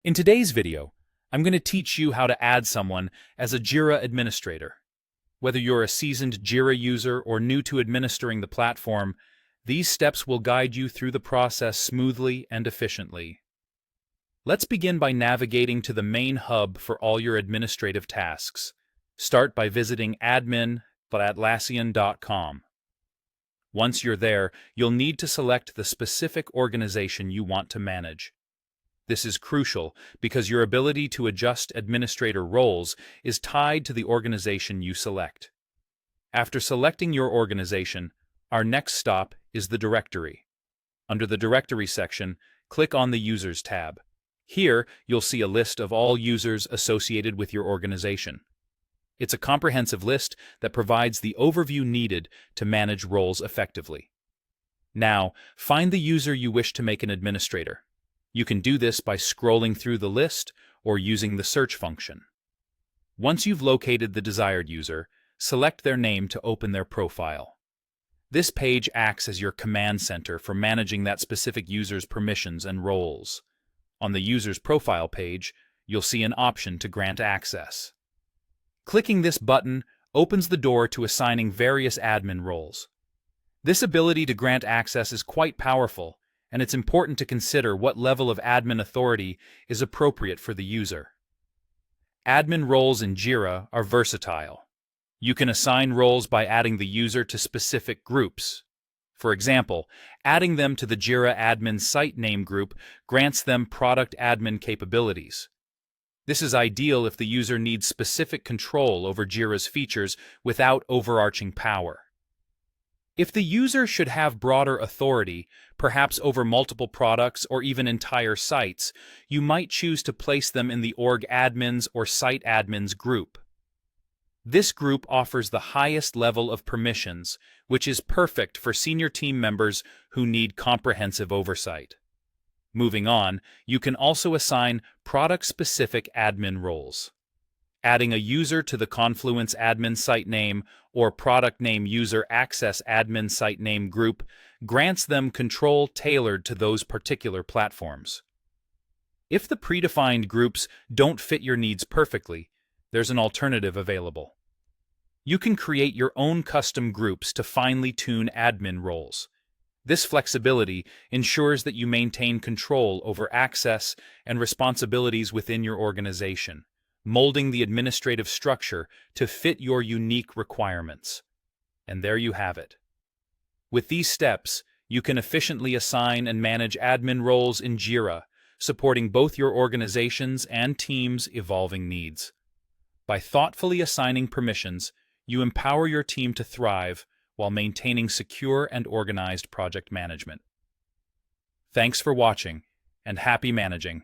In today's video, I'm going to teach you how to add someone as a Jira administrator. Whether you're a seasoned Jira user or new to administering the platform, these steps will guide you through the process smoothly and efficiently. Let's begin by navigating to the main hub for all your administrative tasks. Start by visiting admin.atlassian.com. Once you're there, you'll need to select the specific organization you want to manage. This is crucial because your ability to adjust administrator roles is tied to the organization you select. After selecting your organization, our next stop is the directory. Under the Directory section, click on the Users tab. Here, you'll see a list of all users associated with your organization. It's a comprehensive list that provides the overview needed to manage roles effectively. Now, find the user you wish to make an administrator. You can do this by scrolling through the list or using the search function. Once you've located the desired user, select their name to open their profile. This page acts as your command center for managing that specific user's permissions and roles. On the user's profile page, you'll see an option to grant access. Clicking this button opens the door to assigning various admin roles. This ability to grant access is quite powerful, and it's important to consider what level of admin authority is appropriate for the user. Admin roles in Jira are versatile. You can assign roles by adding the user to specific groups. For example, adding them to the Jira admin site name group grants them product admin capabilities. This is ideal if the user needs specific control over Jira's features without overarching power. If the user should have broader authority, perhaps over multiple products or even entire sites, you might choose to place them in the org admins or site admins group. This group offers the highest level of permissions, which is perfect for senior team members who need comprehensive oversight. Moving on, you can also assign product-specific admin roles. Adding a user to the Confluence admin site name or product name user access admin site name group grants them control tailored to those particular platforms. If the predefined groups don't fit your needs perfectly, there's an alternative available. You can create your own custom groups to finely tune admin roles. This flexibility ensures that you maintain control over access and responsibilities within your organization, molding the administrative structure to fit your unique requirements. And there you have it. With these steps, you can efficiently assign and manage admin roles in Jira, supporting both your organization's and team's evolving needs. By thoughtfully assigning permissions, you empower your team to thrive while maintaining secure and organized project management. Thanks for watching, and happy managing.